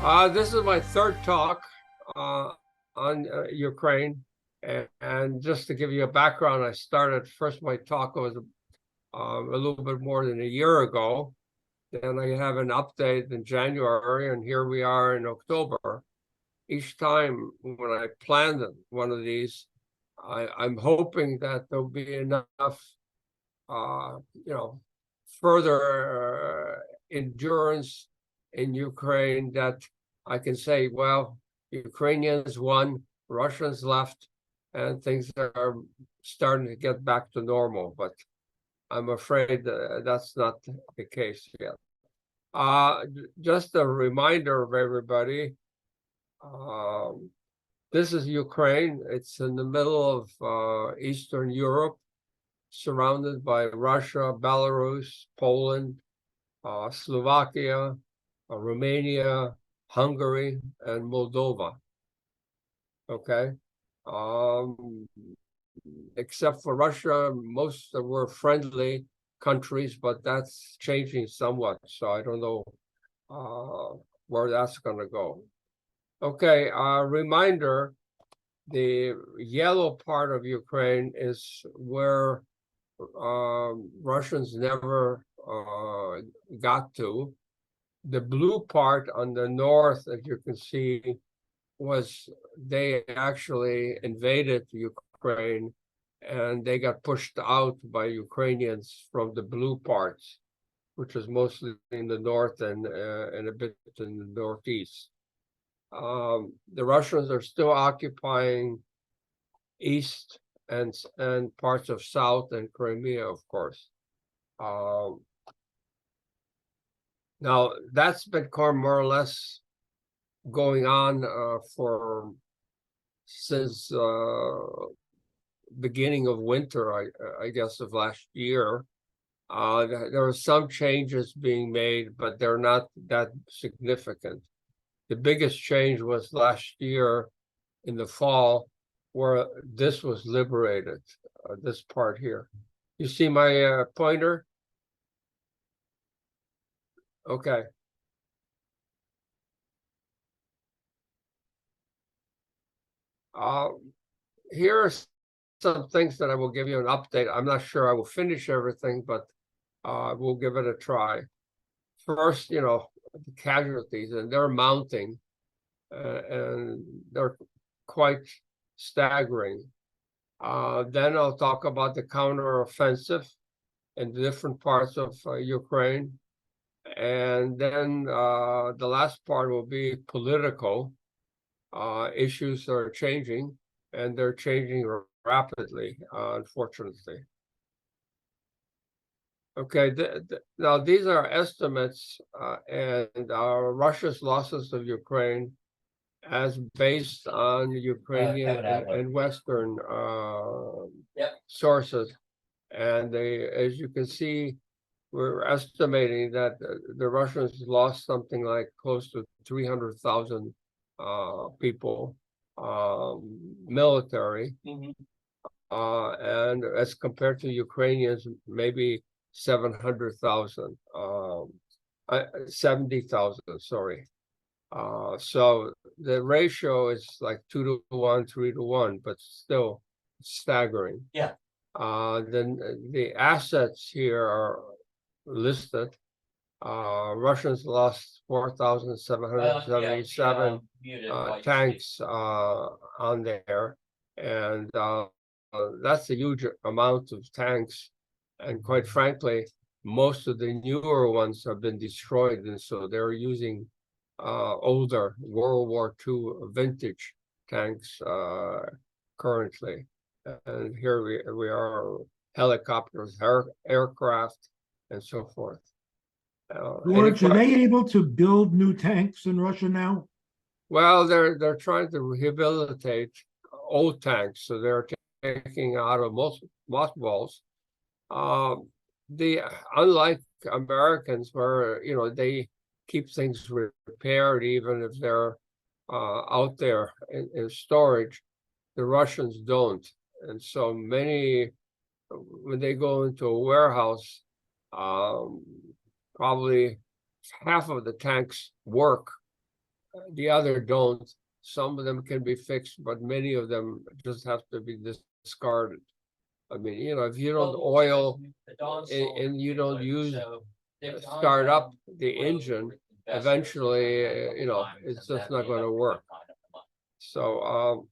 This is my third talk uh, on Ukraine. And just to give you a background, I started first my talk was a little bit more than a year ago. Then I have an update in January, and here we are in October. Each time when I plan one of these, I'm hoping that there'll be enough, uh, you know, further endurance in Ukraine that I can say, well, Ukrainians won, Russians left, and things are starting to get back to normal. But I'm afraid that's not the case yet. Just a reminder of everybody, this is Ukraine. It's in the middle of Eastern Europe, surrounded by Russia, Belarus, Poland, Slovakia, Romania, Hungary, and Moldova. Okay. Except for Russia, most were friendly countries, but that's changing somewhat. So I don't know where that's going to go. Okay. Reminder, the yellow part of Ukraine is where Russians never got to. The blue part on the north, as you can see, was they actually invaded Ukraine and they got pushed out by Ukrainians from the blue parts, which is mostly in the north and a bit in the northeast. The Russians are still occupying east and parts of South and Crimea, of course. Now that's been more or less going on for since beginning of winter, I guess, of last year. There are some changes being made, but they're not that significant. The biggest change was last year in the fall, where this was liberated, this part here. You see my pointer? Okay. Here are some things that I will give you an update. I'm not sure I will finish everything, but we'll give it a try. First, the casualties, and they're mounting, and they're quite staggering. Then I'll talk about the counteroffensive in different parts of Ukraine. And then the last part will be political. Issues are changing, and they're changing rapidly, unfortunately. Okay, now these are estimates, and Russia's losses of Ukraine as based on Ukrainian and Western sources. And as you can see, we're estimating that the Russians lost something like close to 300,000 people, military, and as compared to Ukrainians, maybe 700,000, 70,000, sorry. So the ratio is like 2 to 1, 3 to 1, but still staggering. Yeah. Then the assets here are listed. Russians lost 4,777 tanks on there, and that's a huge amount of tanks. And quite frankly, most of the newer ones have been destroyed, and so they're using older World War II vintage tanks currently. And here we are, helicopters, aircraft, and so forth. George, are they able to build new tanks in Russia now? Well, they're trying to rehabilitate old tanks, so they're taking out of mothballs. Unlike Americans, where they keep things repaired even if they're out there in storage, the Russians don't, and so many, when they go into a warehouse, probably half of the tanks work, the other don't. Some of them can be fixed, but many of them just have to be discarded. I mean, you know, if you don't oil and you don't use start up the engine, eventually, you know, it's just not going to work. So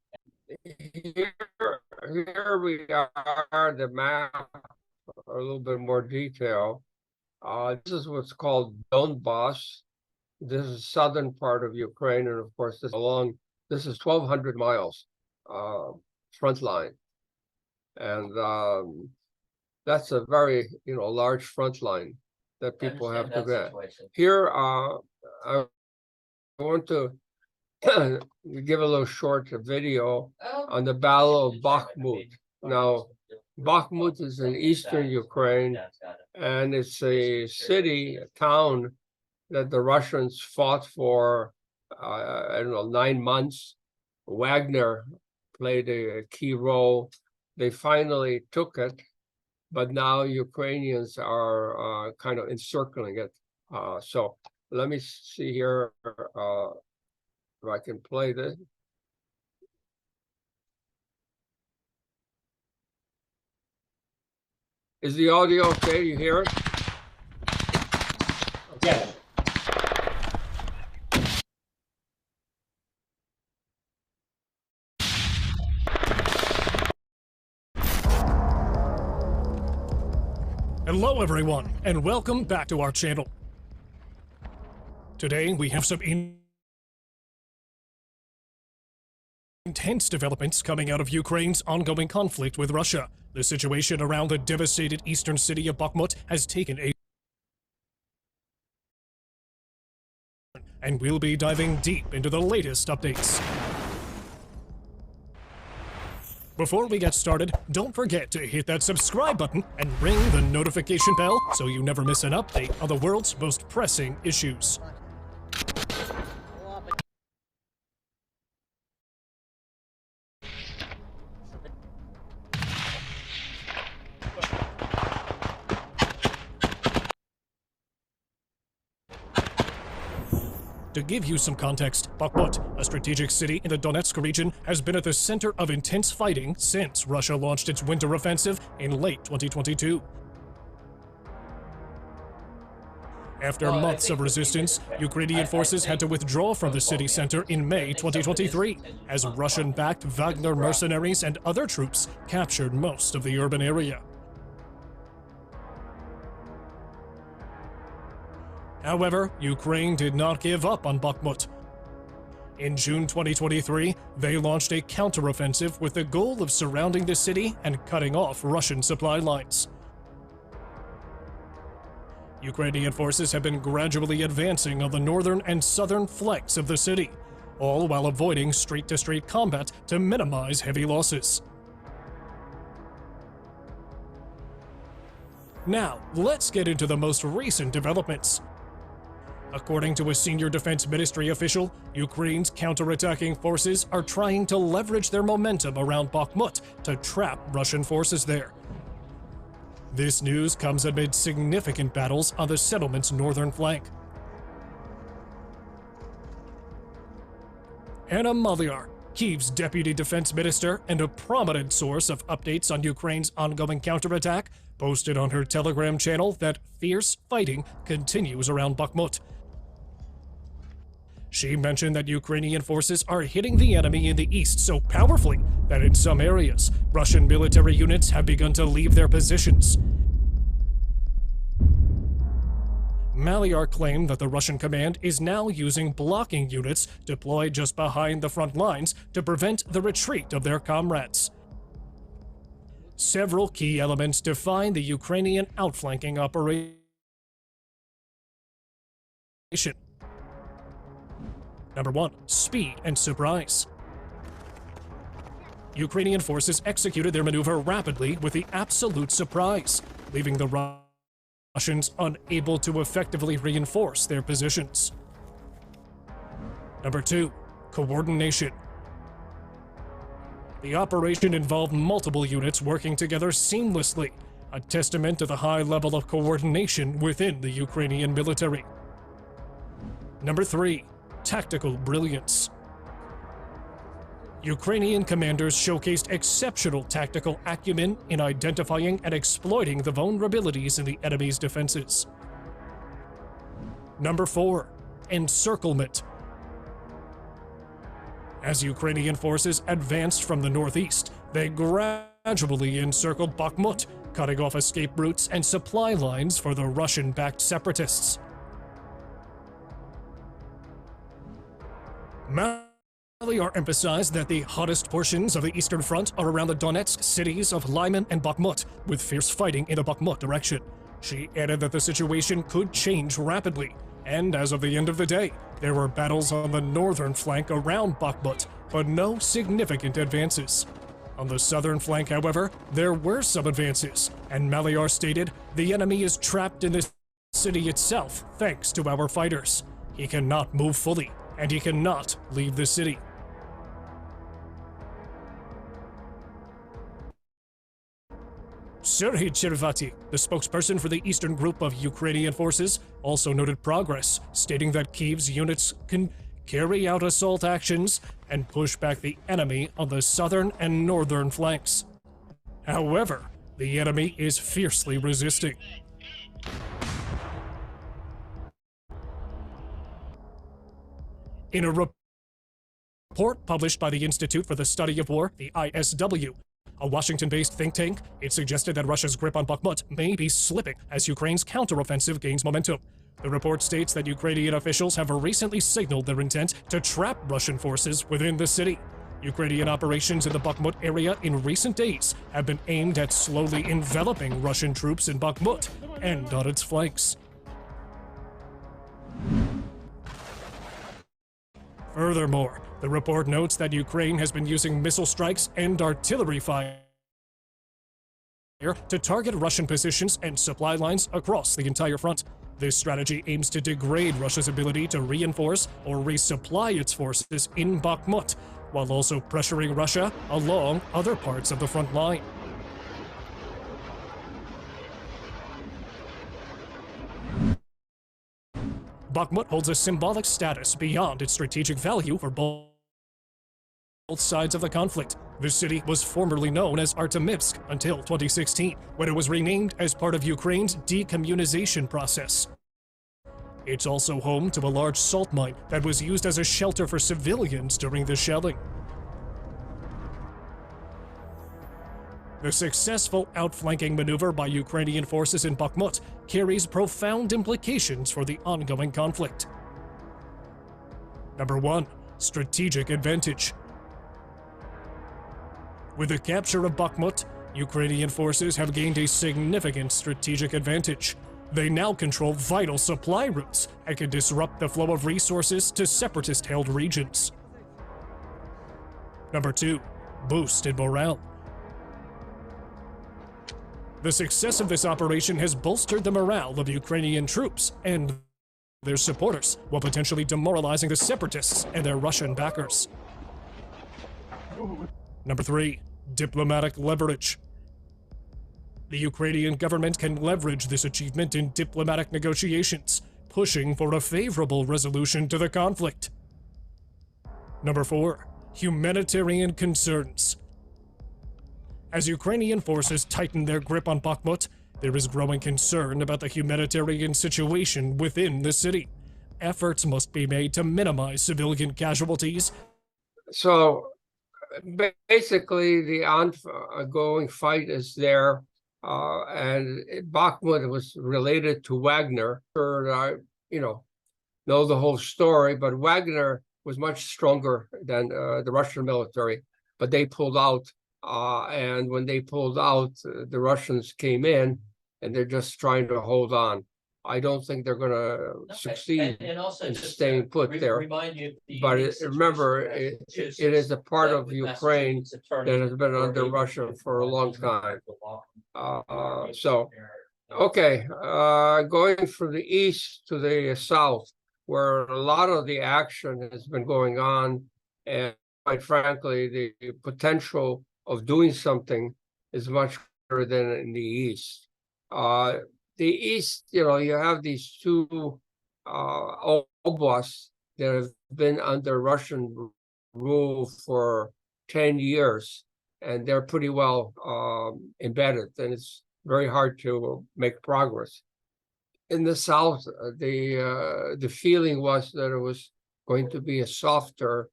here we are, the map, a little bit more detail. This is what's called Donbass. This is southern part of Ukraine, and of course, this is 1,200 miles front line, and that's a very large front line that people have to get. Here, I want to give a little short video on the Battle of Bakhmut. Now, Bakhmut is in eastern Ukraine, and it's a city, a town that the Russians fought for, I don't know, 9 months. Wagner played a key role. They finally took it, but now Ukrainians are kind of encircling it. So let me see here if I can play this. Is the audio okay? You hear it? Okay. Yeah. Hello everyone, and welcome back to our channel. Today we have some intense developments coming out of Ukraine's ongoing conflict with Russia. The situation around the devastated eastern city of Bakhmut has taken a and we'll be diving deep into the latest updates. Before we get started, don't forget to hit that subscribe button and ring the notification bell so you never miss an update on the world's most pressing issues. To give you some context, Bakhmut, a strategic city in the Donetsk region, has been at the center of intense fighting since Russia launched its winter offensive in late 2022. After months of resistance, Ukrainian forces had to withdraw from the city center in May 2023, as Russian-backed Wagner mercenaries and other troops captured most of the urban area. However, Ukraine did not give up on Bakhmut. In June 2023, they launched a counteroffensive with the goal of surrounding the city and cutting off Russian supply lines. Ukrainian forces have been gradually advancing on the northern and southern flanks of the city, all while avoiding street-to-street combat to minimize heavy losses. Now, let's get into the most recent developments. According to a senior defense ministry official, Ukraine's counterattacking forces are trying to leverage their momentum around Bakhmut to trap Russian forces there. This news comes amid significant battles on the settlement's northern flank. Anna Maliar, Kyiv's deputy defense minister and a prominent source of updates on Ukraine's ongoing counterattack, posted on her Telegram channel that fierce fighting continues around Bakhmut. She mentioned that Ukrainian forces are hitting the enemy in the east so powerfully that in some areas, Russian military units have begun to leave their positions. Maliar claimed that the Russian command is now using blocking units deployed just behind the front lines to prevent the retreat of their comrades. Several key elements define the Ukrainian outflanking operation. Number 1. Speed and surprise. Ukrainian forces executed their maneuver rapidly with the absolute surprise, leaving the Russians unable to effectively reinforce their positions. Number 2. Coordination. The operation involved multiple units working together seamlessly, a testament to the high level of coordination within the Ukrainian military. Number 3. tactical brilliance. Ukrainian commanders showcased exceptional tactical acumen in identifying and exploiting the vulnerabilities in the enemy's defenses. Number 4. Encirclement. As Ukrainian forces advanced from the northeast, they gradually encircled Bakhmut, cutting off escape routes and supply lines for the Russian-backed separatists. Maliar emphasized that the hottest portions of the Eastern Front are around the Donetsk cities of Lyman and Bakhmut, with fierce fighting in the Bakhmut direction. She added that the situation could change rapidly, and as of the end of the day, there were battles on the northern flank around Bakhmut, but no significant advances. On the southern flank, however, there were some advances, and Maliar stated, "The enemy is trapped in the city itself thanks to our fighters. He cannot move fully, and he cannot leave the city." Serhiy Chervaty, the spokesperson for the Eastern Group of Ukrainian forces, also noted progress, stating that Kyiv's units can carry out assault actions and push back the enemy on the southern and northern flanks. However, the enemy is fiercely resisting. In a report published by the Institute for the Study of War, the ISW, a Washington-based think tank, it suggested that Russia's grip on Bakhmut may be slipping as Ukraine's counteroffensive gains momentum. The report states that Ukrainian officials have recently signaled their intent to trap Russian forces within the city. Ukrainian operations in the Bakhmut area in recent days have been aimed at slowly enveloping Russian troops in Bakhmut and on its flanks. Furthermore, the report notes that Ukraine has been using missile strikes and artillery fire to target Russian positions and supply lines across the entire front. This strategy aims to degrade Russia's ability to reinforce or resupply its forces in Bakhmut, while also pressuring Russia along other parts of the front line. Bakhmut holds a symbolic status beyond its strategic value for both sides of the conflict. The city was formerly known as Artemivsk until 2016, when it was renamed as part of Ukraine's decommunization process. It's also home to a large salt mine that was used as a shelter for civilians during the shelling. The successful outflanking maneuver by Ukrainian forces in Bakhmut carries profound implications for the ongoing conflict. Number 1. Strategic advantage. With the capture of Bakhmut, Ukrainian forces have gained a significant strategic advantage. They now control vital supply routes and can disrupt the flow of resources to separatist-held regions. Number 2. Boost in morale. The success of this operation has bolstered the morale of Ukrainian troops and their supporters, while potentially demoralizing the separatists and their Russian backers. Number 3. Diplomatic leverage. The Ukrainian government can leverage this achievement in diplomatic negotiations, pushing for a favorable resolution to the conflict. Number 4. Humanitarian concerns. As Ukrainian forces tighten their grip on Bakhmut, there is growing concern about the humanitarian situation within the city. Efforts must be made to minimize civilian casualties. So basically, the ongoing fight is there, and Bakhmut was related to Wagner. I, know the whole story, but Wagner was much stronger than the Russian military, but they pulled out. And when they pulled out, the Russians came in, and they're just trying to hold on. I don't think they're going to succeed and also in just staying put there. Remind you, But remember, it is a part of Ukraine that has been under Russia for a long time. Okay, going from the east to the south, where a lot of the action has been going on, and quite frankly, the potential of doing something is much better than in the east. The east, you have these two oblasts, that have been under Russian rule for 10 years, and they're pretty well embedded, and it's very hard to make progress. In the South, the feeling was that it was going to be a softer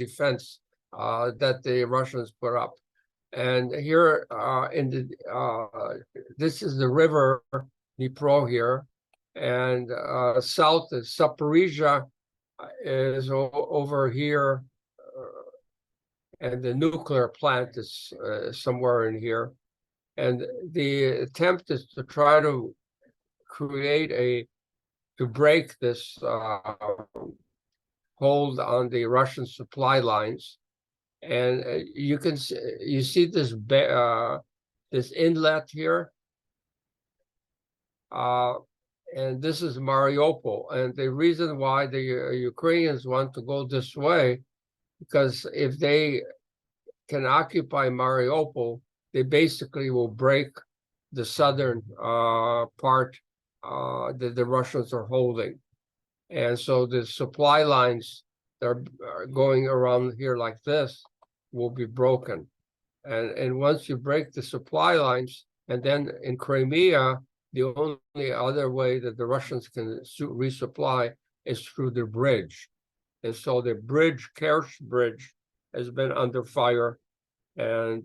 defense that the Russians put up. And here this is the river Dnipro here, and south is Zaporizhia is over here, and the nuclear plant is somewhere in here. And the attempt is to try to break this hold on the Russian supply lines. And you see this this inlet here, and this is Mariupol. And the reason why the Ukrainians want to go this way, because if they can occupy Mariupol, they basically will break the southern part that the Russians are holding. And so the supply lines that are going around here like this will be broken. And once you break the supply lines, and then in Crimea, the only other way that the Russians can resupply is through the bridge. And so the bridge, Kerch Bridge, has been under fire. And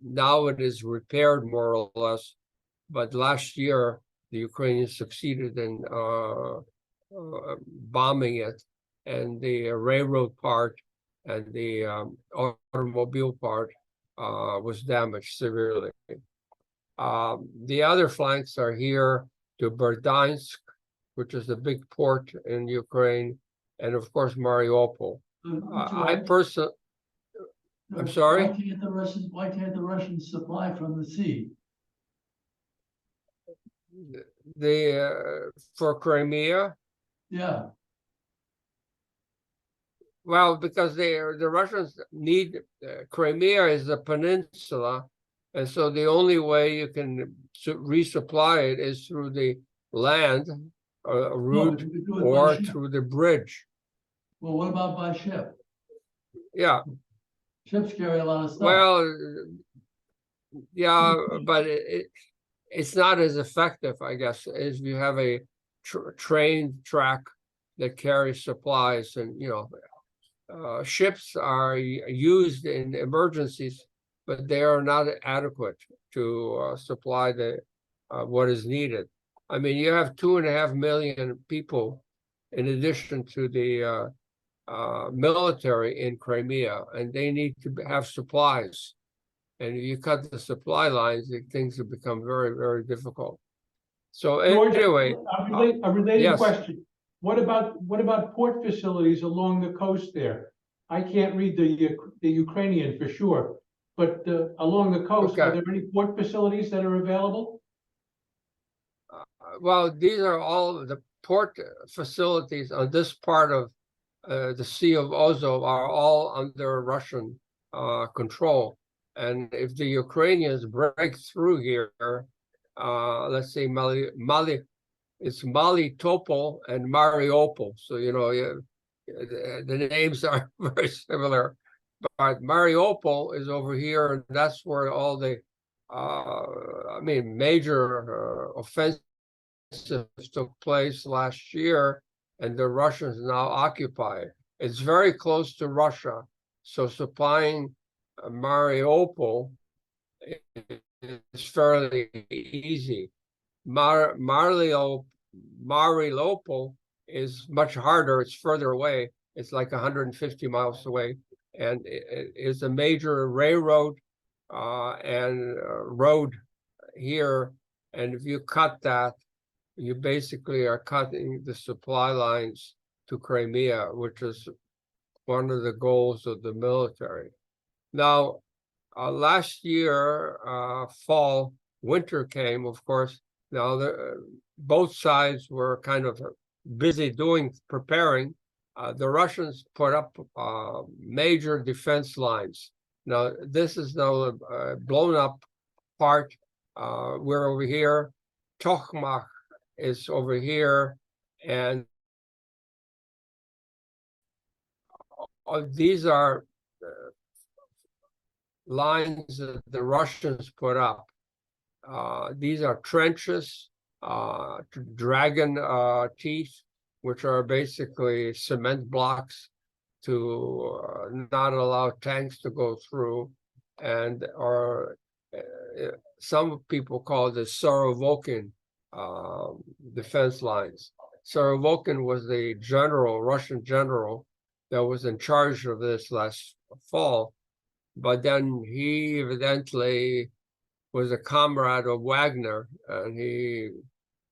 now it is repaired more or less. But last year, the Ukrainians succeeded in bombing it, and the railroad part and the automobile part was damaged severely. The other flanks are here to Berdyansk, which is the big port in Ukraine, and of course Mariupol. I'm sorry? Why can't the Russians supply from the sea? For Crimea? Yeah. Well, because the Russians need Crimea is a peninsula, and so the only way you can resupply it is through the land route or through the bridge. Well, what about by ship? Yeah. Ships carry a lot of stuff. Well, yeah, but it's not as effective, I guess, as you have a train track that carries supplies. And ships are used in emergencies, but they are not adequate to supply what is needed. I mean, you have 2.5 million people in addition to the military in Crimea, and they need to have supplies. And if you cut the supply lines, things have become very, very difficult. So George, anyway, a related yes. question. What about port facilities along the coast there? I can't read the Ukrainian for sure, but along the coast, Okay. are there any port facilities that are available? Well, these are all the port facilities on this part of the Sea of Azov are all under Russian control. And if the Ukrainians break through here, let's say it's Melitopol and Mariupol. So, the names are very similar. But Mariupol is over here, and that's where all the, major offensives took place last year, and the Russians now occupy it. It's very close to Russia, so supplying Mariupol is fairly easy. Mariupol is much harder. It's further away. It's like 150 miles away, and it is a major railroad and road here. And if you cut that, you basically are cutting the supply lines to Crimea, which is one of the goals of the military. Now, last year, winter came, of course. Now, both sides were kind of busy preparing. The Russians put up major defense lines. Now, this is now a blown up part. We're over here. Tokhmak is over here, and these are lines that the Russians put up. These are trenches, dragon teeth, which are basically cement blocks to not allow tanks to go through, and are some people call this Sorovokin defense lines. Sorovokin was the general, Russian general, that was in charge of this last fall, but then he evidently was a comrade of Wagner, and he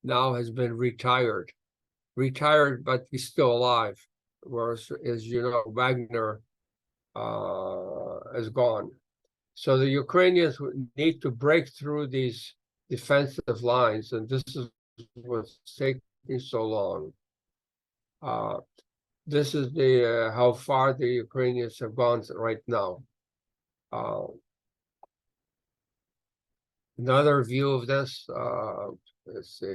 now has been retired, but he's still alive. Whereas, as you know, Wagner is gone. So the Ukrainians need to break through these defensive lines, and this is what's taking so long. This is the how far the Ukrainians have gone right now. Another view of this, let's see.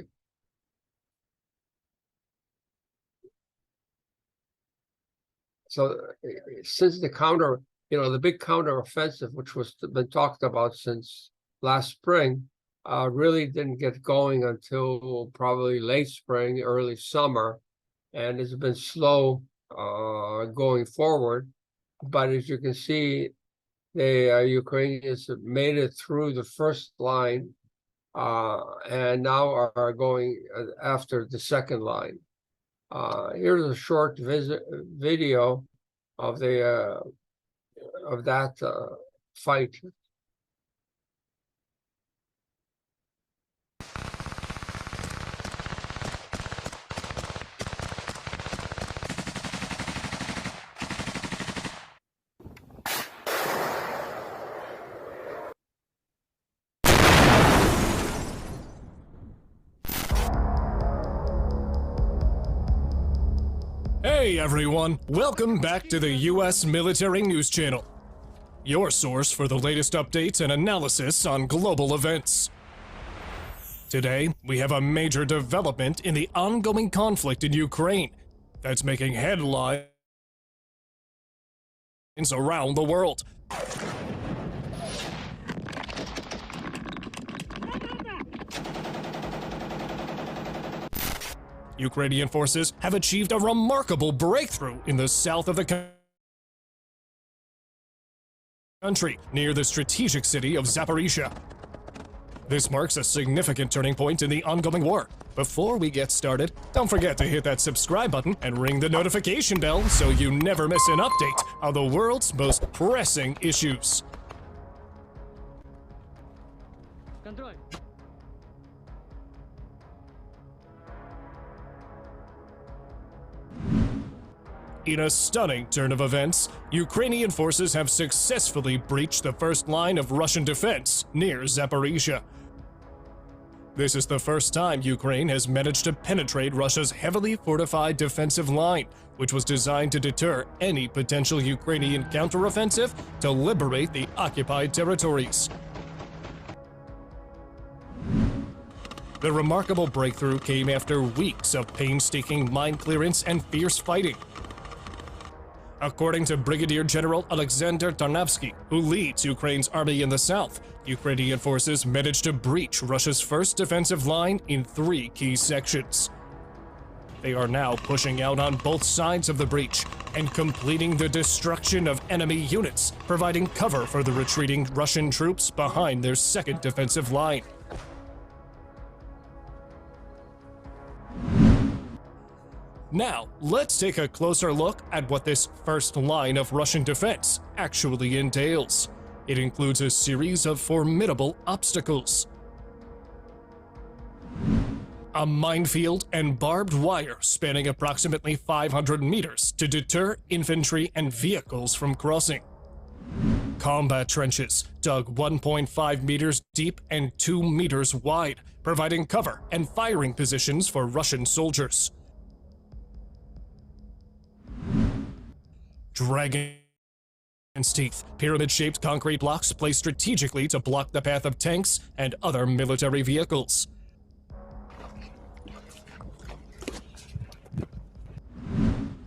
So since the the big counteroffensive, which was been talked about since last spring, really didn't get going until probably late spring, early summer, and it's been slow going forward. But as you can see, the Ukrainians have made it through the first line, and now are going after the second line. Here's a short video of that fight. Hey everyone, welcome back to the US Military News Channel, your source for the latest updates and analysis on global events. Today, we have a major development in the ongoing conflict in Ukraine that's making headlines around the world. Ukrainian forces have achieved a remarkable breakthrough in the south of the country, near the strategic city of Zaporizhia. This marks a significant turning point in the ongoing war. Before we get started, don't forget to hit that subscribe button and ring the notification bell so you never miss an update on the world's most pressing issues. Control. In a stunning turn of events, Ukrainian forces have successfully breached the first line of Russian defense near Zaporizhia. This is the first time Ukraine has managed to penetrate Russia's heavily fortified defensive line, which was designed to deter any potential Ukrainian counteroffensive to liberate the occupied territories. The remarkable breakthrough came after weeks of painstaking mine clearance and fierce fighting. According to Brigadier General Alexander Tarnavsky, who leads Ukraine's army in the south, Ukrainian forces managed to breach Russia's first defensive line in 3 key sections. They are now pushing out on both sides of the breach and completing the destruction of enemy units, providing cover for the retreating Russian troops behind their second defensive line. Now, let's take a closer look at what this first line of Russian defense actually entails. It includes a series of formidable obstacles. A minefield and barbed wire spanning approximately 500 meters to deter infantry and vehicles from crossing. Combat trenches dug 1.5 meters deep and 2 meters wide, providing cover and firing positions for Russian soldiers. Dragon's teeth, pyramid-shaped concrete blocks placed strategically to block the path of tanks and other military vehicles.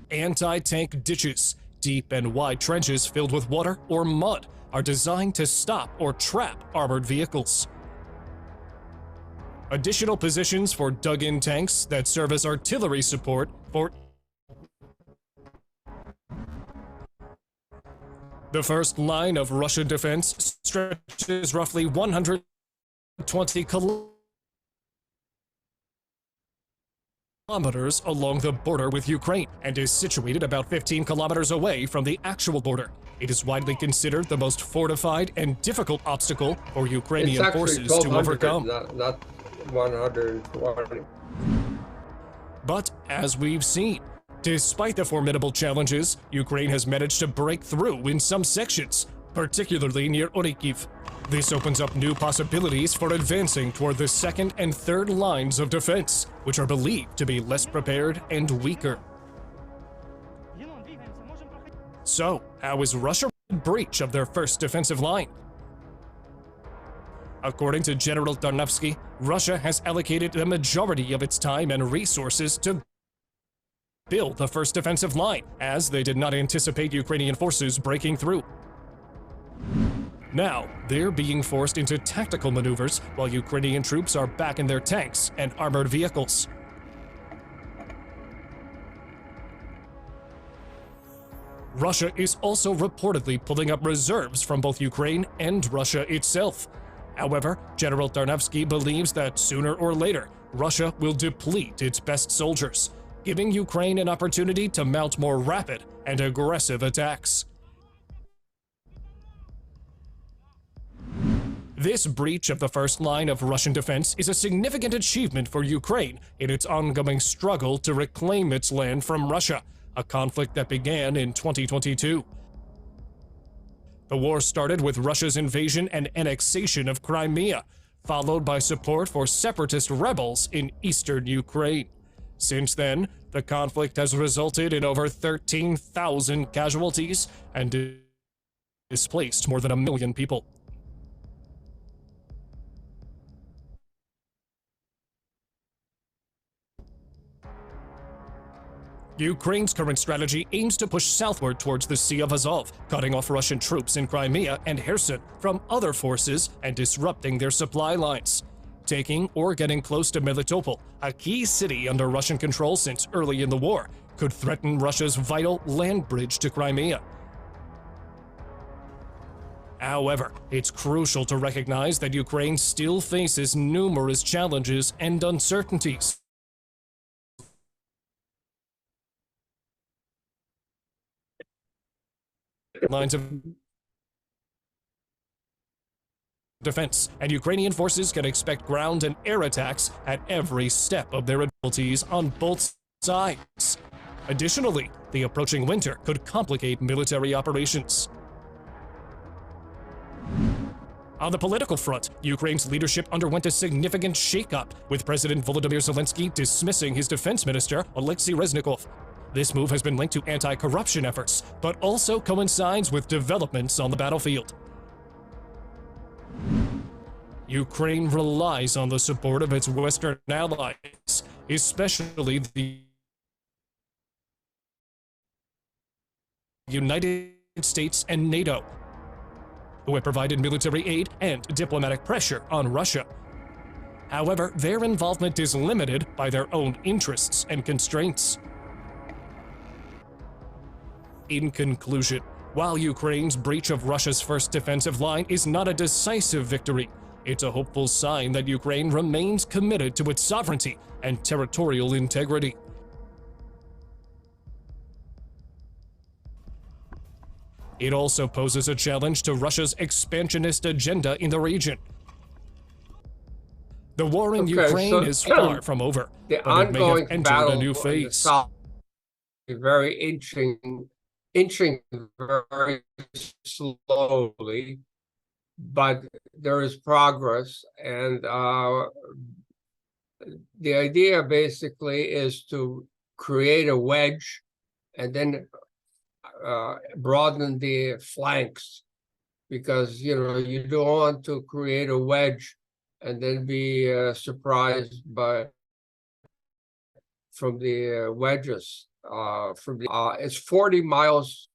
Anti-tank ditches, deep and wide trenches filled with water or mud, are designed to stop or trap armored vehicles. Additional positions for dug-in tanks that serve as artillery support for the first line of Russian defense stretches roughly 120 kilometers along the border with Ukraine and is situated about 15 kilometers away from the actual border. It is widely considered the most fortified and difficult obstacle for It's Ukrainian actually forces to 1,200, overcome. not 120. But as we've seen, despite the formidable challenges, Ukraine has managed to break through in some sections, particularly near Orikhiv. This opens up new possibilities for advancing toward the second and third lines of defense, which are believed to be less prepared and weaker. So, how is Russia in breach of their first defensive line? According to General Tarnavsky, Russia has allocated the majority of its time and resources to build the first defensive line, as they did not anticipate Ukrainian forces breaking through. Now, they're being forced into tactical maneuvers while Ukrainian troops are back in their tanks and armored vehicles. Russia is also reportedly pulling up reserves from both Ukraine and Russia itself. However, General Tarnavsky believes that sooner or later, Russia will deplete its best soldiers, giving Ukraine an opportunity to mount more rapid and aggressive attacks. This breach of the first line of Russian defense is a significant achievement for Ukraine in its ongoing struggle to reclaim its land from Russia, a conflict that began in 2022. The war started with Russia's invasion and annexation of Crimea, followed by support for separatist rebels in eastern Ukraine. Since then, the conflict has resulted in over 13,000 casualties and displaced more than 1 million people. Ukraine's current strategy aims to push southward towards the Sea of Azov, cutting off Russian troops in Crimea and Kherson from other forces and disrupting their supply lines. Taking or getting close to Melitopol, a key city under Russian control since early in the war, could threaten Russia's vital land bridge to Crimea. However, it's crucial to recognize that Ukraine still faces numerous challenges and uncertainties. Lines of defense, and Ukrainian forces can expect ground and air attacks at every step of their abilities on both sides. Additionally, the approaching winter could complicate military operations. On the political front, Ukraine's leadership underwent a significant shakeup, with President Volodymyr Zelensky dismissing his defense minister, Alexei Reznikov. This move has been linked to anti-corruption efforts, but also coincides with developments on the battlefield. Ukraine relies on the support of its Western allies, especially the United States and NATO, who have provided military aid and diplomatic pressure on Russia. However, their involvement is limited by their own interests and constraints. In conclusion, while Ukraine's breach of Russia's first defensive line is not a decisive victory, it's a hopeful sign that Ukraine remains committed to its sovereignty and territorial integrity. It also poses a challenge to Russia's expansionist agenda in the region. The war in Ukraine is far from over, The but it may have ongoing entered battle a new in the phase. south is very inching very slowly, but there is progress, and the idea basically is to create a wedge and then broaden the flanks, because you don't want to create a wedge and then be surprised from the wedges. from it's 40 miles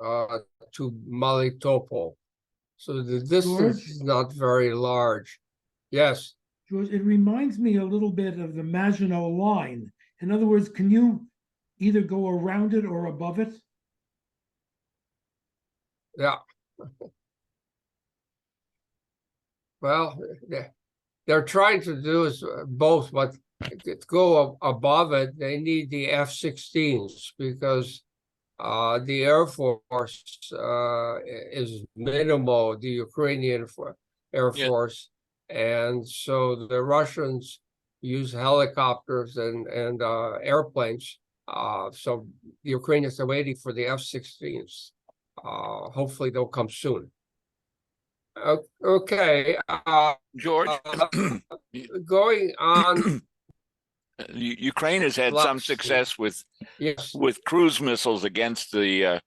to Melitopol. So the distance George? is not very large. Yes. George, it reminds me a little bit of the Maginot Line. In other words, can you either go around it or above it? Yeah. Well, they're trying to do is both, but to go above it, they need the F-16s because the Air Force is minimal, the Ukrainian Air Yeah. Force, and so the Russians use helicopters and airplanes. So the Ukrainians are waiting for the F-16s. Hopefully they'll come soon. Okay, George, going on. Ukraine has had Black some Sea. success with Yes. cruise missiles against the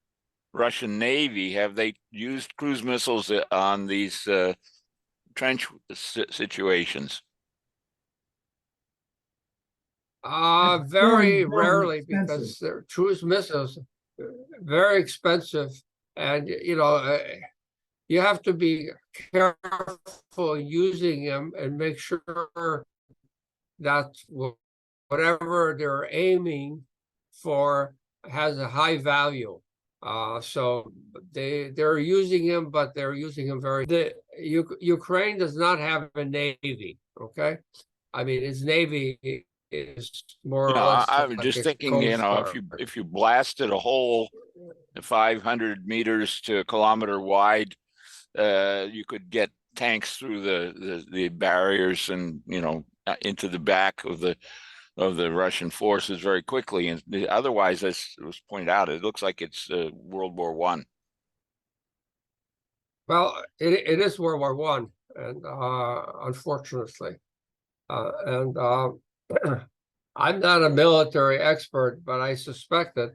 Russian Navy. Have they used cruise missiles on these trench situations? That's Very very, very rarely expensive. because they're cruise missiles, very expensive, and you have to be careful using them and make sure that whatever they're aiming for has a high value. So they're using him, but they're using him Ukraine does not have a navy. Okay, I mean its navy is more or less I was like just a thinking, coast if you blasted a hole 500 meters to a kilometer wide, you could get tanks through the barriers and into the back of the Russian forces very quickly. And otherwise, as was pointed out, it looks like it's World War I. Well, it is World War One, and unfortunately, and I'm not a military expert, but I suspect that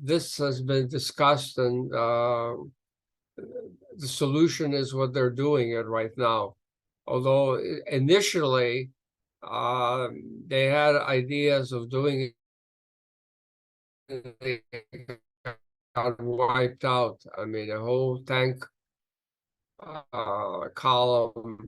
this has been discussed, and the solution is what they're doing it right now. Although initially they had ideas of doing it, they got wiped out. I mean, a whole tank column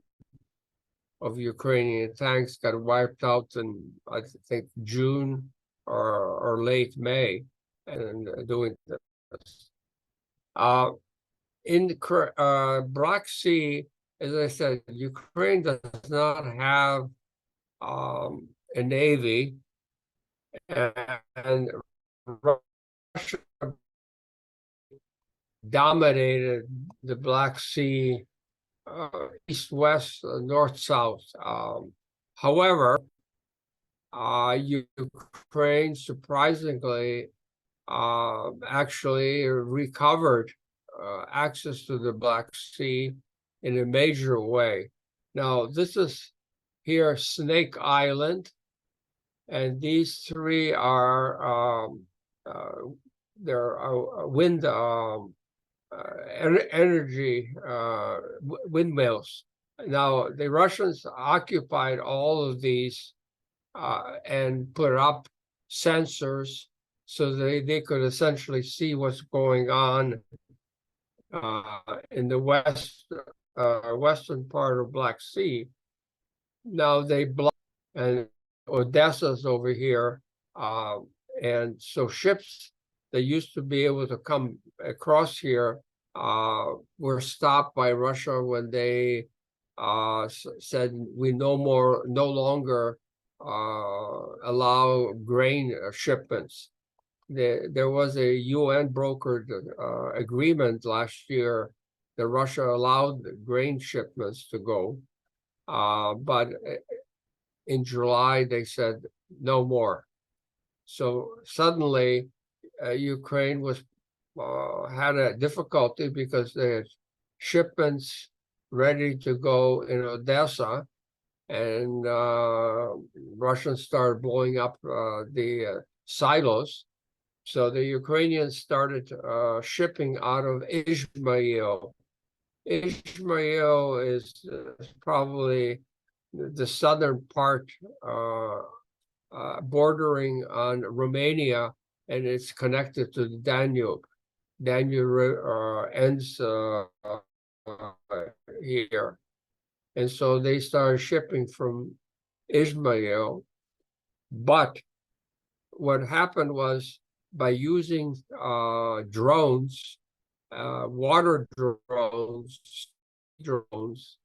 of Ukrainian tanks got wiped out in, I think, June or late May, and doing this. In the Black Sea, as I said, Ukraine does not have a navy, and Russia dominated the Black Sea east, west, north, south. However, Ukraine surprisingly actually recovered access to the Black Sea in a major way. Now, this is here Snake Island, and these three are there are wind energy windmills. Now, the Russians occupied all of these and put up sensors so they could essentially see what's going on in the western part of Black Sea. Now they block, and Odessa's over here, and so ships that used to be able to come across here were stopped by Russia when they said we no longer allow grain shipments. There was a UN brokered agreement last year that Russia allowed grain shipments to go, but in July they said no more. So suddenly Ukraine was had a difficulty because they had shipments ready to go in Odessa, and Russians started blowing up the silos. So the Ukrainians started shipping out of Izmail. Izmail is probably the southern part bordering on Romania, and it's connected to the Danube. Danube ends here. And so they started shipping from Ismail. But what happened was, by using drones, water drones,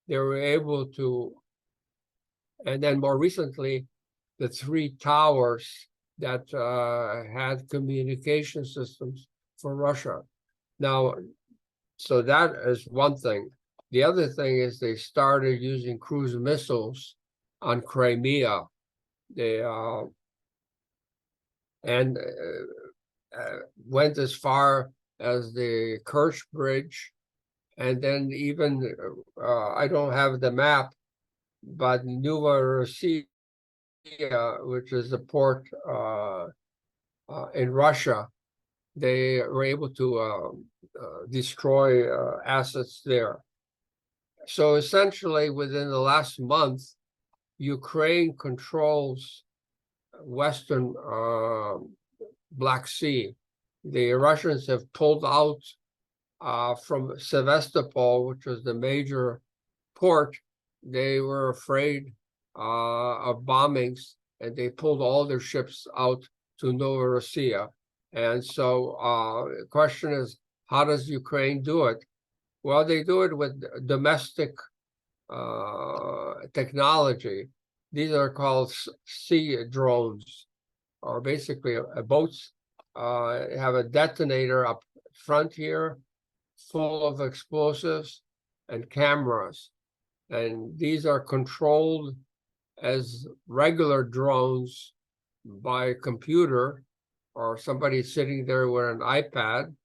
they were able to, and then more recently, the 3 towers that had communication systems for Russia. Now, so that is one thing. The other thing is they started using cruise missiles on Crimea. They went as far as the Kerch Bridge, and then even I don't have the map, but Novorossiya, which is a port in Russia, they were able to destroy assets there. So essentially, within the last month, Ukraine controls Western Black Sea. The Russians have pulled out from Sevastopol, which was the major port. They were afraid of bombings, and they pulled all their ships out to Novorossiya. And so the question is, how does Ukraine do it? Well, they do it with domestic technology. These are called sea drones, or basically boats have a detonator up front here, full of explosives and cameras. And these are controlled as regular drones by a computer, or somebody sitting there with an iPad,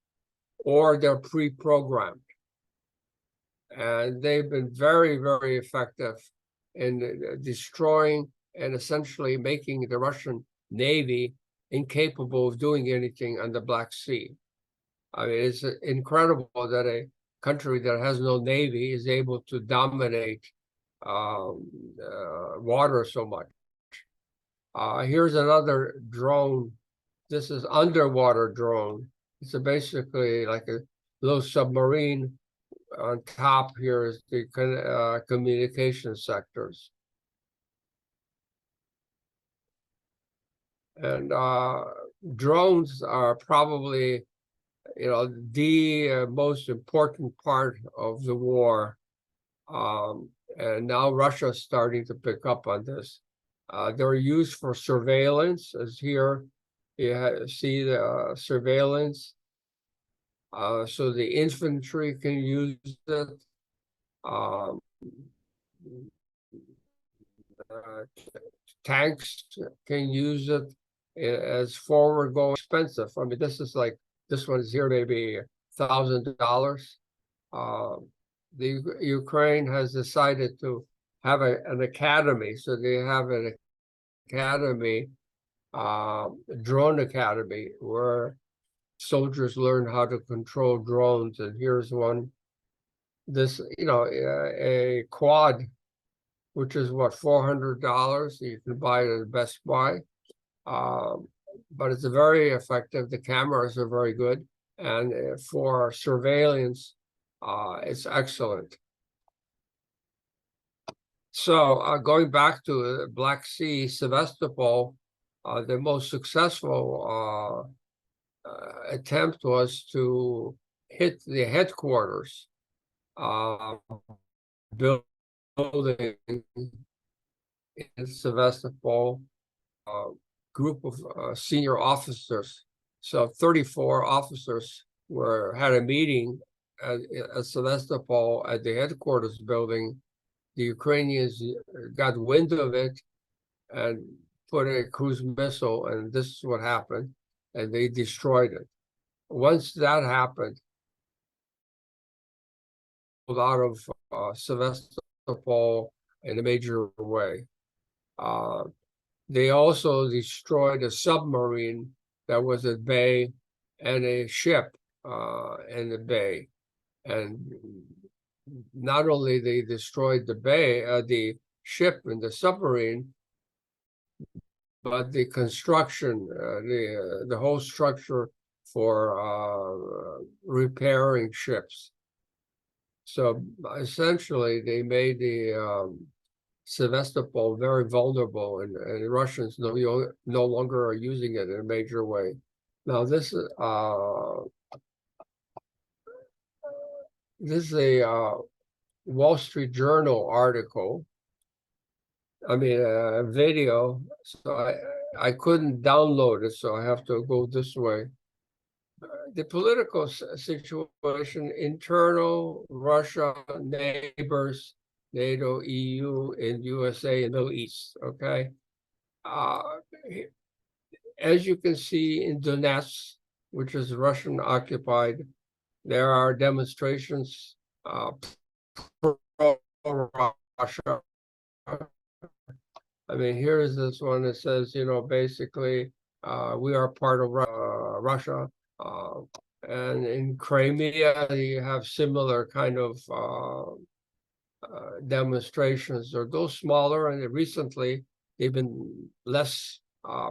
or they're pre-programmed. And they've been very, very effective in destroying and essentially making the Russian Navy incapable of doing anything on the Black Sea. I mean, it's incredible that a country that has no navy is able to dominate water so much. Here's another drone. This is underwater drone. It's basically like a little submarine. On top here is the communication sectors. And drones are probably, the most important part of the war. And now Russia's starting to pick up on this. They're used for surveillance, as here you see the surveillance. So the infantry can use it. Tanks can use it as forward going. Expensive. I mean, this one is here maybe $1,000. The Ukraine has decided to have an academy, so they have an academy, drone academy, where soldiers learn how to control drones. And here's one. This, a quad, which is what, $400. You can buy it at Best Buy. But it's very effective. The cameras are very good, and for surveillance, it's excellent. So going back to the Black Sea, Sevastopol, the most successful attempt was to hit the headquarters building in Sevastopol. Group of senior officers. So 34 officers had a meeting at Sevastopol at the headquarters building. The Ukrainians got wind of it and put a cruise missile, and this is what happened, and they destroyed it. Once that happened, out of Sevastopol in a major way. They also destroyed a submarine that was at bay and a ship in the bay. And not only they destroyed the ship and the submarine, but the construction, the whole structure for repairing ships. So essentially, they made the Sevastopol very vulnerable, and Russians no longer are using it in a major way. Now, this is a Wall Street Journal article. I mean, a video. So I couldn't download it, so I have to go this way. The political situation, internal, Russia, neighbors, NATO, EU, and USA, and Middle East, okay? As you can see in Donetsk, which is Russian occupied, there are demonstrations pro-Russia. I mean, here is this one that says, basically, we are part of Russia. And in Crimea, you have similar kind of demonstrations. Those smaller, and recently they've been less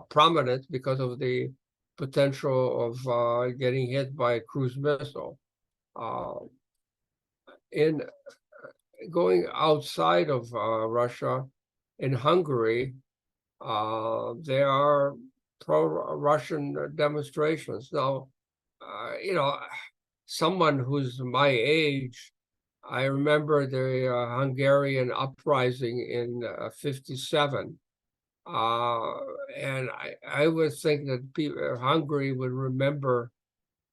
prominent because of the potential of getting hit by a cruise missile. In going outside of Russia, in Hungary, there are pro-Russian demonstrations. Now, someone who's my age, I remember the Hungarian uprising in '57. And I would think that Hungary would remember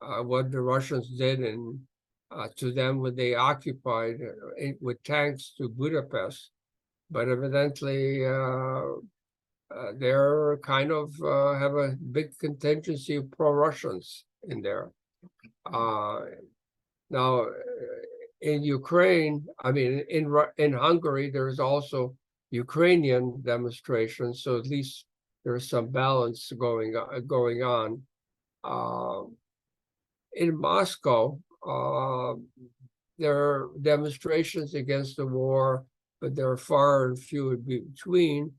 what the Russians did to them when they occupied with tanks to Budapest. But evidently, they're kind of have a big contingency of pro-Russians in there. Now, in Ukraine, I mean, in Hungary, there's also Ukrainian demonstrations, so at least there's some balance going on. In Moscow, there are demonstrations against the war, but they're far and few in between.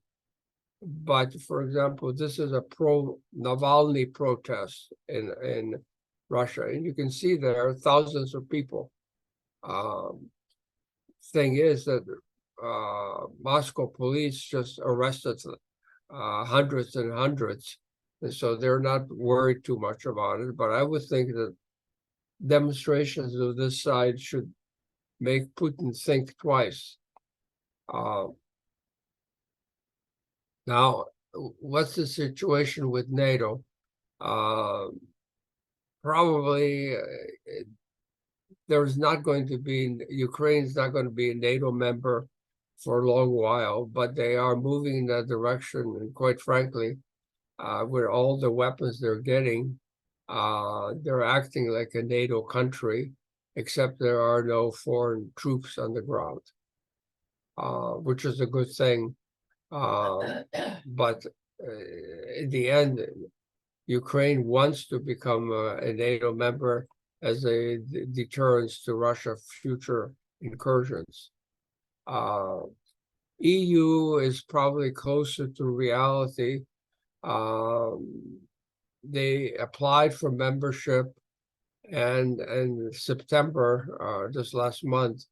But for example, this is a pro-Navalny protest in Russia, and you can see there are thousands of people. Thing is that Moscow police just arrested hundreds and hundreds, and so they're not worried too much about it. But I would think that demonstrations of this side should make Putin think twice. Now, what's the situation with NATO? Probably there's not going to be, Ukraine's not going to be a NATO member for a long while, but they are moving in that direction. And quite frankly, with all the weapons they're getting, they're acting like a NATO country, except there are no foreign troops on the ground, which is a good thing. But in the end, Ukraine wants to become a NATO member as a deterrence to Russia's future incursions. EU is probably closer to reality. They applied for membership, and in September, just last month,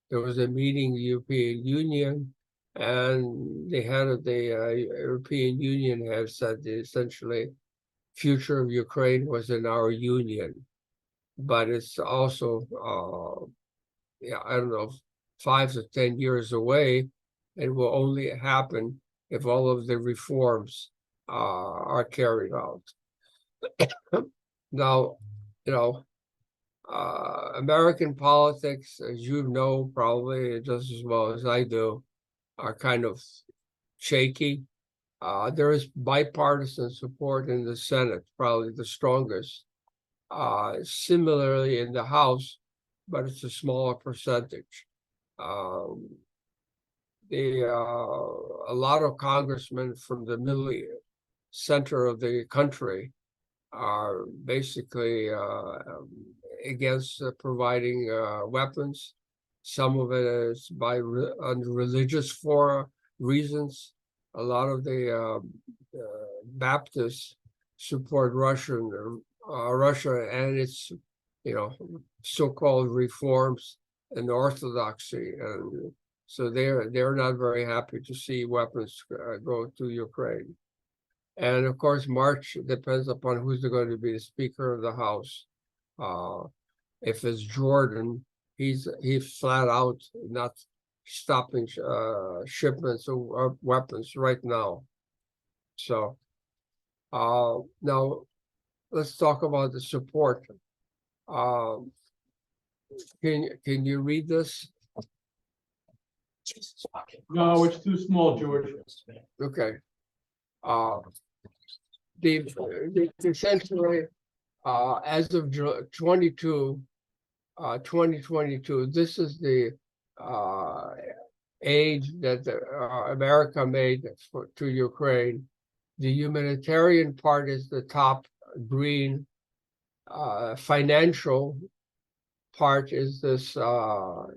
there was a meeting in the European Union, and the head of the European Union has said that essentially future of Ukraine was in our union. But it's also, I don't know, 5 to 10 years away, and will only happen if all of the reforms are carried out. Now, American politics, as you know, probably just as well as I do, are kind of shaky. There is bipartisan support in the Senate, probably the strongest. Similarly in the House, but it's a smaller percentage. A lot of congressmen from the middle center of the country are basically against providing weapons. Some of it is by religious reasons. A lot of the Baptists support Russia and its, so-called reforms and orthodoxy, and so they're not very happy to see weapons go to Ukraine. And of course, March depends upon who's going to be the Speaker of the House. If it's Jordan, he's flat out not stopping shipments of weapons right now. So now let's talk about the support. Can you read this? No, it's too small, George. Okay. Essentially, as of 2022, this is the aid that America made to Ukraine. The humanitarian part is the top green. Financial part is this, I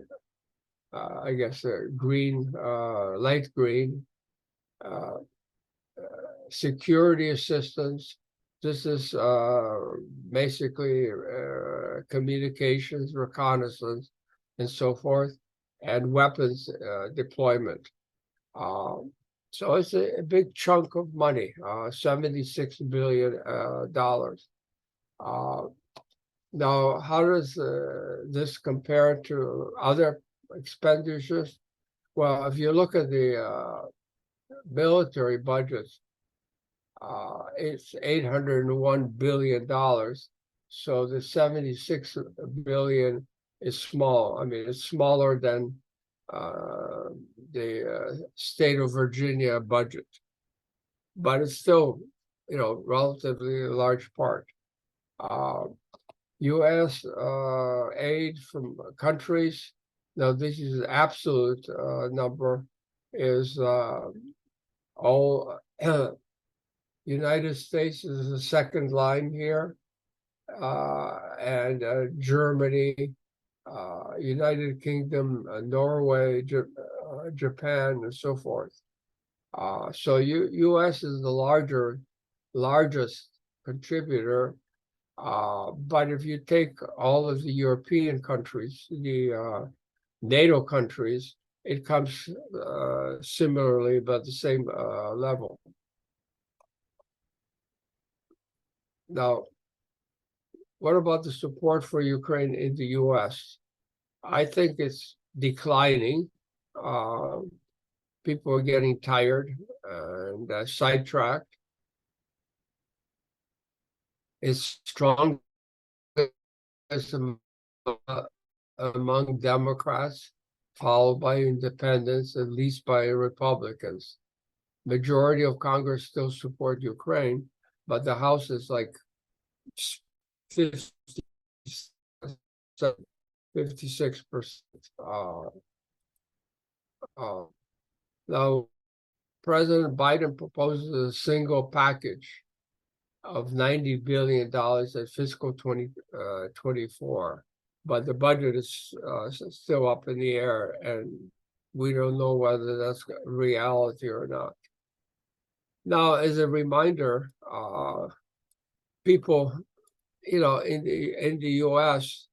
guess, green, light green. Security assistance. This is basically communications, reconnaissance, and so forth, and weapons deployment. So it's a big chunk of money, $76 billion. Now, how does this compare to other expenditures? Well, if you look at the military budgets, it's $801 billion. So the 76 billion is small. I mean, it's smaller than the state of Virginia budget, but it's still, relatively a large part. U.S. Aid from countries. Now, this is absolute number is all. United States is the second line here, and Germany, United Kingdom, Norway, Japan, and so forth. So U.S. is the largest contributor, but if you take all of the European countries, the NATO countries, it comes similarly about the same level. Now, what about the support for Ukraine in the U.S.? I think it's declining. People are getting tired and sidetracked. It's strong among Democrats, followed by independents, at least by Republicans. Majority of Congress still support Ukraine, but the House is like 56%. Now, President Biden proposes a single package of $90 billion at fiscal 2024, but the budget is still up in the air, and we don't know whether that's reality or not. Now, as a reminder, people, in the U.S.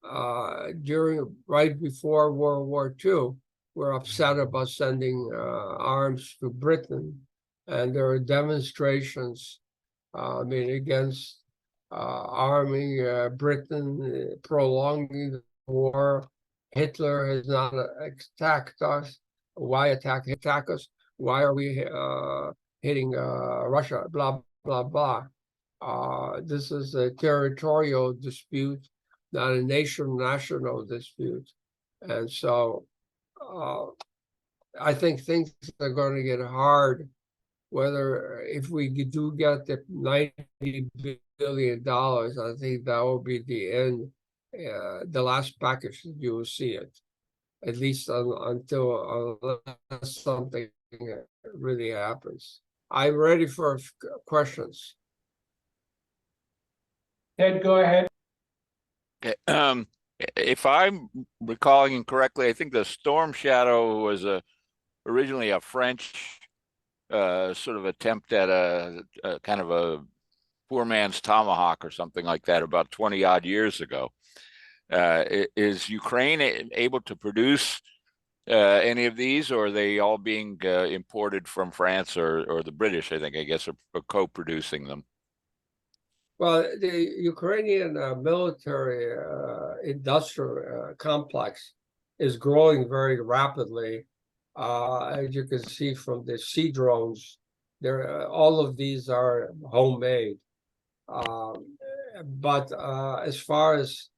Right before World War II, were upset about sending arms to Britain, and there were demonstrations, against arming Britain, prolonging the war. Hitler has not attacked us. Why attack us? Why are we hitting Russia? Blah, blah, blah. This is a territorial dispute, not a national dispute. And so I think things are going to get hard, if we do get the $90 billion, I think that will be the end, the last package that you will see it, at least until unless something really happens. I'm ready for questions. Ted, go ahead. Okay, if I'm recalling correctly, I think the Storm Shadow was originally a French sort of attempt at a kind of a poor man's tomahawk or something like that about 20 odd years ago. Is Ukraine able to produce any of these, or are they all being imported from France or the British, I guess, are co-producing them? Well, the Ukrainian military industrial complex is growing very rapidly. As you can see from the sea drones, all of these are homemade. But as far as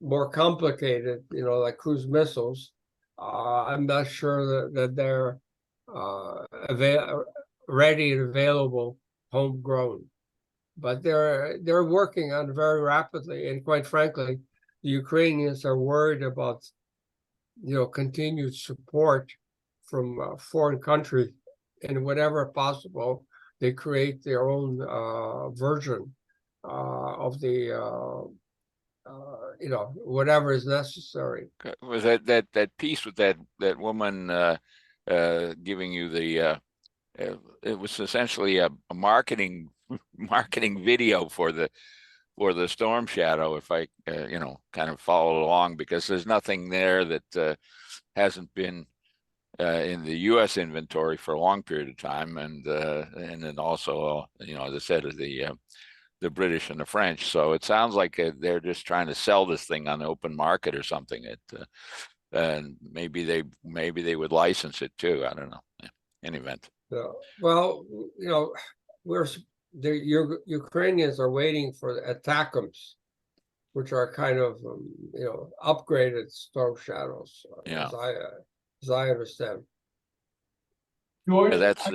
more complicated, like cruise missiles, I'm not sure that they're ready and available homegrown. But they're working on it very rapidly, and quite frankly, the Ukrainians are worried about continued support from foreign countries, and whenever possible, they create their own version of the whatever is necessary. Was that piece with that woman giving you the it was essentially a marketing video for the Storm Shadow, if I kind of follow along, because there's nothing there that hasn't been in the U.S. inventory for a long period of time, and then also as I said, the British and the French. So it sounds like they're just trying to sell this thing on the open market or something. And maybe they would license it too. I don't know. In any event. Well, the Ukrainians are waiting for the ATACMS, which are kind of upgraded Storm Shadows, Yeah. as I understand. George, That's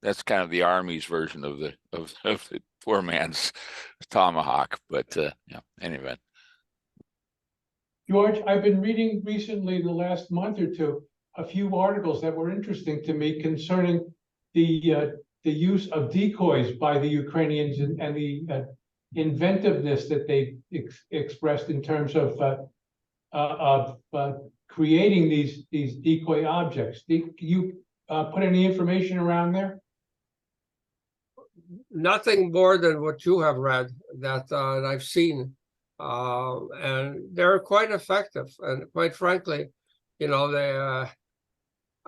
that's kind of the Army's version of the poor man's tomahawk. But yeah, in any event. George, I've been reading recently, the last month or two, a few articles that were interesting to me concerning the use of decoys by the Ukrainians and the inventiveness that they expressed in terms of creating these decoy objects. Can you put any information around there? Nothing more than what you have read that I've seen, and they're quite effective. And quite frankly,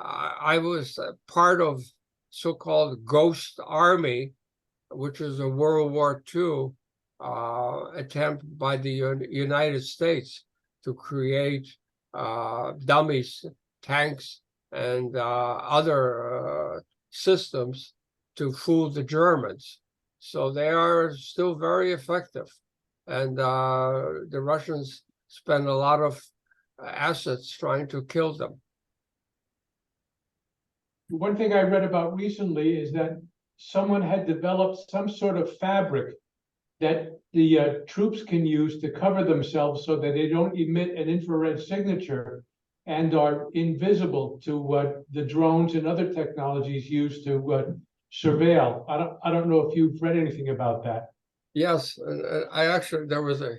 I was part of so-called Ghost Army, which is a World War II attempt by the United States to create dummies, tanks, and other systems to fool the Germans. So they are still very effective. And the Russians spend a lot of assets trying to kill them. One thing I read about recently is that someone had developed some sort of fabric that the troops can use to cover themselves so that they don't emit an infrared signature and are invisible to the drones and other technologies used to surveil. I don't know if you've read anything about that. Yes, and there was a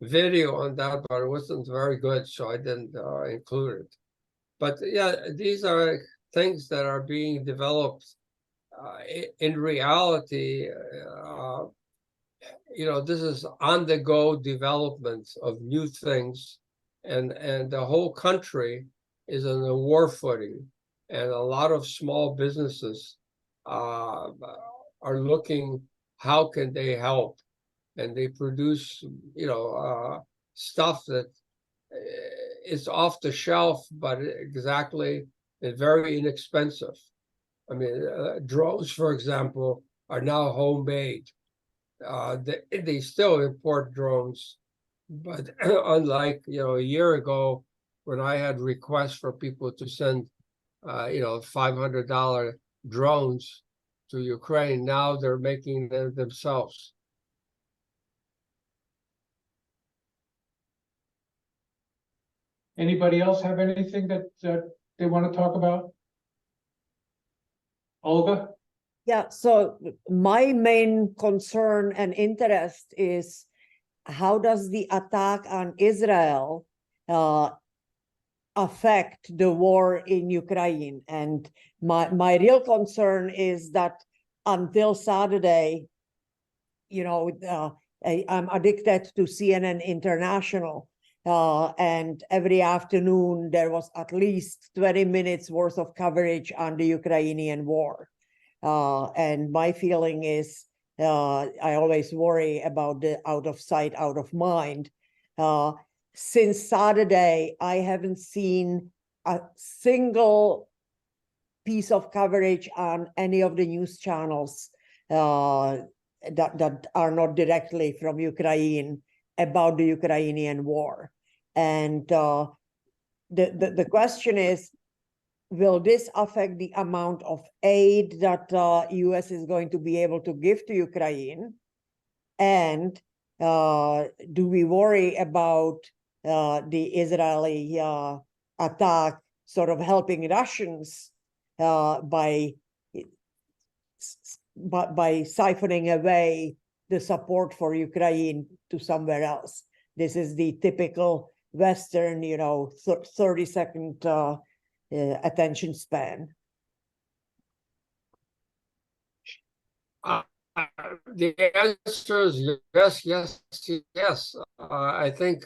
video on that, but it wasn't very good, so I didn't include it. But yeah, these are things that are being developed. In reality, this is on-the-go development of new things, and the whole country is on a war footing, and a lot of small businesses are looking how can they help, and they produce stuff that is off the shelf, but exactly very inexpensive. I mean, drones, for example, are now homemade. They still import drones, but unlike a year ago when I had requests for people to send $500 drones to Ukraine, now they're making them themselves. Anybody else have anything that they want to talk about? Olga? Yeah, so my main concern and interest is how does the attack on Israel affect the war in Ukraine. And my real concern is that until Saturday, I'm addicted to CNN International. And every afternoon there was at least 20 minutes worth of coverage on the Ukrainian war. And my feeling is, I always worry about the out of sight, out of mind. Since Saturday, I haven't seen a single piece of coverage on any of the news channels that are not directly from Ukraine about the Ukrainian war. And the question is, will this affect the amount of aid that US is going to be able to give to Ukraine? And do we worry about the Israeli attack sort of helping Russians by siphoning away the support for Ukraine to somewhere else? This is the typical Western, 30-second attention span. The answer is yes, yes, yes. I think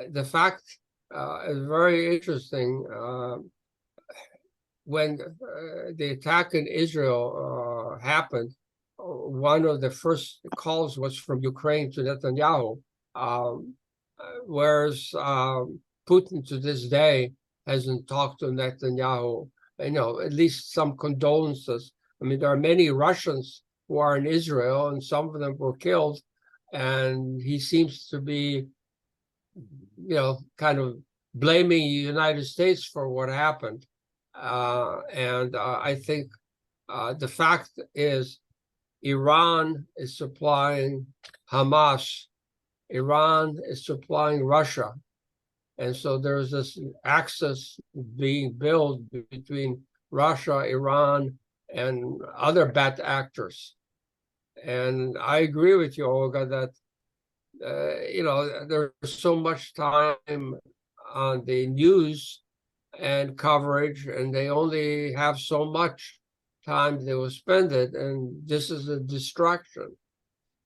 the fact is very interesting. When the attack in Israel happened, one of the first calls was from Ukraine to Netanyahu, whereas Putin to this day hasn't talked to Netanyahu. At least some condolences. I mean, there are many Russians who are in Israel, and some of them were killed, and he seems to be, kind of blaming the United States for what happened. I think the fact is Iran is supplying Hamas, Iran is supplying Russia. And so there's this axis being built between Russia, Iran, and other bad actors. And I agree with you, Olga, that, there's so much time on the news and coverage, and they only have so much time they will spend it, and this is a distraction.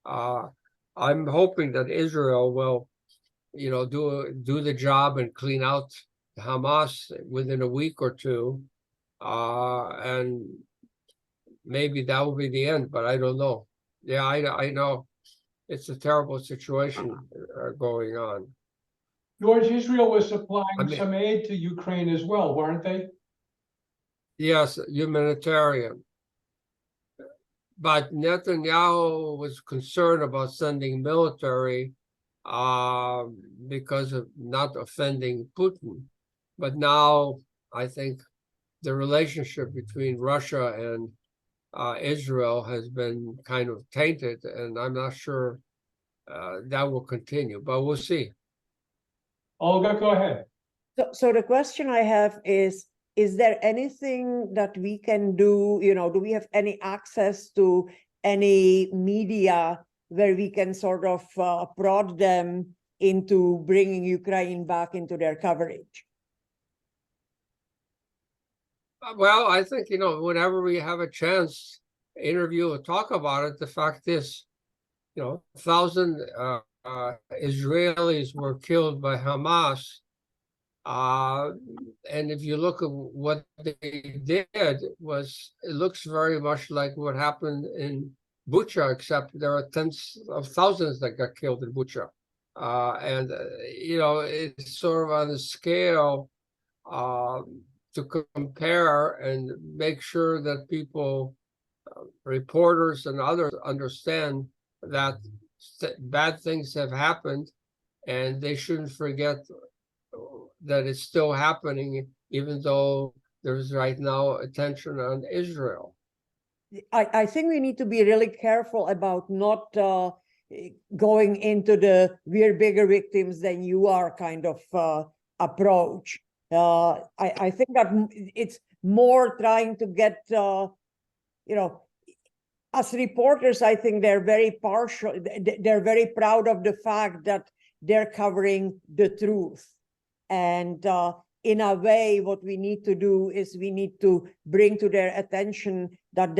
I'm hoping that Israel will, do the job and clean out Hamas within a week or two, and maybe that will be the end, but I don't know. Yeah, I know it's a terrible situation going on. George, Israel was supplying I mean, some aid to Ukraine as well, weren't they? Yes, humanitarian. But Netanyahu was concerned about sending military because of not offending Putin. But now I think the relationship between Russia and Israel has been kind of tainted, and I'm not sure that will continue, but we'll see. Olga, go ahead. So the question I have is there anything that we can do? Do we have any access to any media where we can sort of prod them into bringing Ukraine back into their coverage? Well, I think, whenever we have a chance to interview or talk about it, the fact is, 1,000 Israelis were killed by Hamas. And if you look at what they did, it looks very much like what happened in Bucha, except there are tens of thousands that got killed in Bucha. It's sort of on a scale to compare and make sure that people, reporters and others, understand that bad things have happened, and they shouldn't forget that it's still happening, even though there's right now attention on Israel. I think we need to be really careful about not going into the "we're bigger victims than you are" kind of approach. I think that it's more trying to get, as reporters, I think they're very partial. They're very proud of the fact that they're covering the truth. And in a way, what we need to do is we need to bring to their attention that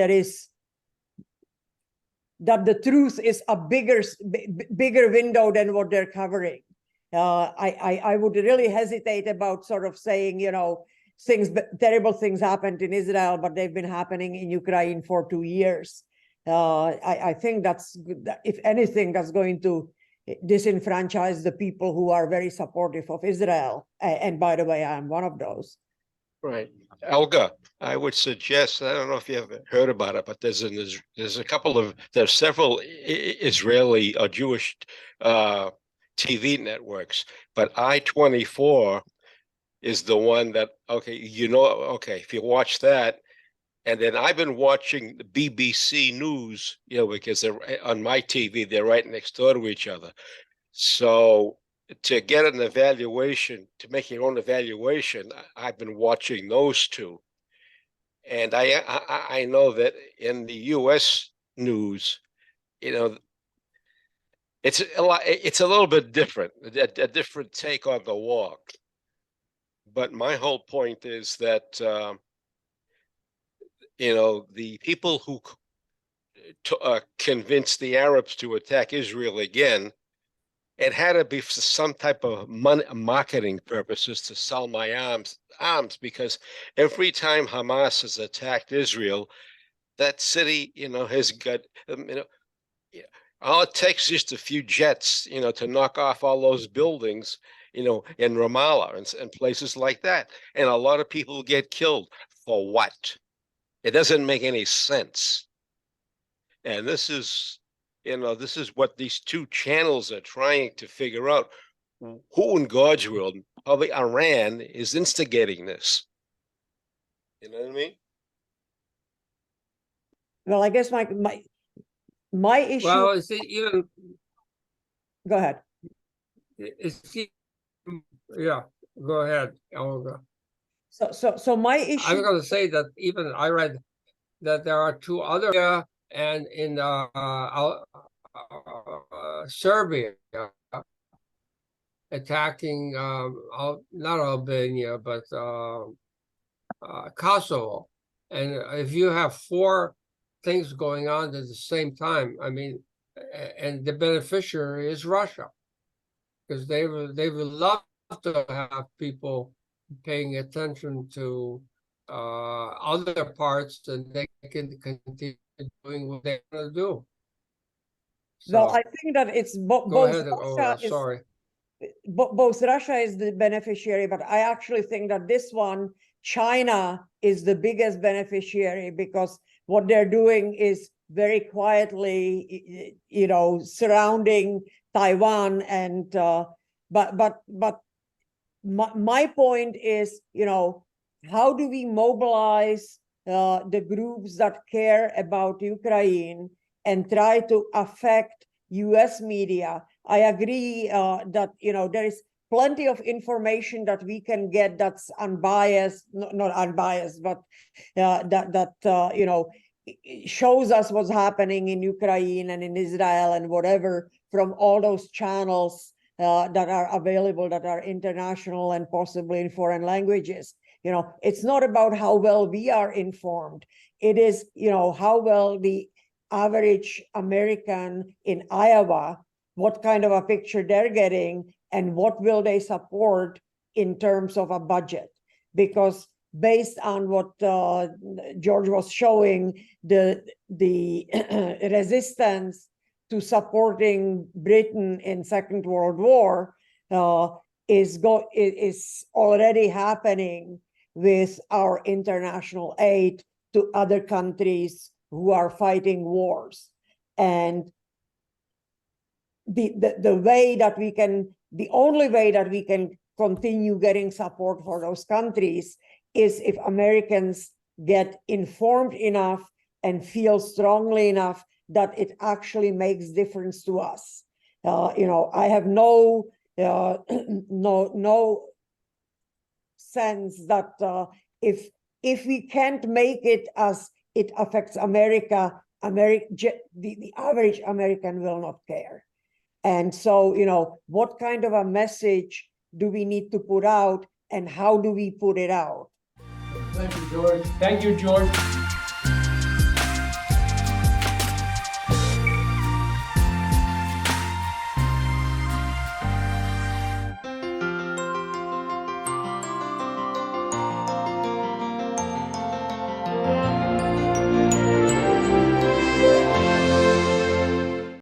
that the truth is a bigger window than what they're covering. I would really hesitate about sort of saying, you know, terrible things happened in Israel, but they've been happening in Ukraine for 2 years. I think that's, if anything, that's going to disenfranchise the people who are very supportive of Israel. And by the way, I'm one of those. Right. Elga, I would suggest, I don't know if you have heard about it, but there's several Israeli or Jewish TV networks, but I-24 is the one that, okay, if you watch that, and then I've been watching the BBC News, because they're on my TV, they're right next door to each other. So to get an evaluation, to make your own evaluation, I've been watching those two. And I know that in the US news, it's a little bit different, a different take on the war. But my whole point is that, the people who convinced the Arabs to attack Israel again, it had to be for some type of marketing purposes to sell my arms, because every time Hamas has attacked Israel, that city, has got, all it takes is just a few jets, to knock off all those buildings, in Ramallah and places like that. And a lot of people get killed. For what? It doesn't make any sense. And this is what these two channels are trying to figure out. Who in God's world, probably Iran, is instigating this? You know what I mean? Well, I guess my issue. Well, is it even? Go ahead. Yeah, go ahead, Olga. So my issue. I'm going to say that even I read that there are two other, and in Serbia, attacking not Albania but Kosovo, and if you have 4 things going on at the same time, I mean, and the beneficiary is Russia, because they would love to have people paying attention to other parts, and they can continue doing what they want to do. Well, So, I think that it's both. go ahead. Russia Oh, sorry. Both Russia is the beneficiary, but I actually think that this one, China, is the biggest beneficiary, because what they're doing is very quietly, surrounding Taiwan. And but my point is, how do we mobilize the groups that care about Ukraine and try to affect US media? I agree that, there is plenty of information that we can get that's unbiased, not unbiased, but shows us what's happening in Ukraine and in Israel and whatever, from all those channels that are available, that are international and possibly in foreign languages. It's not about how well we are informed. It is, how well the average American in Iowa, what kind of a picture they're getting, and what will they support in terms of a budget. Because based on what George was showing, the resistance to supporting Britain in Second World War is already happening with our international aid to other countries who are fighting wars. And the only way that we can continue getting support for those countries is if Americans get informed enough and feel strongly enough that it actually makes difference to us. I have no sense that if we can't make it as it affects America, the average American will not care. And so, what kind of a message do we need to put out? and how do we put it out? Thank you, George. Thank you, George.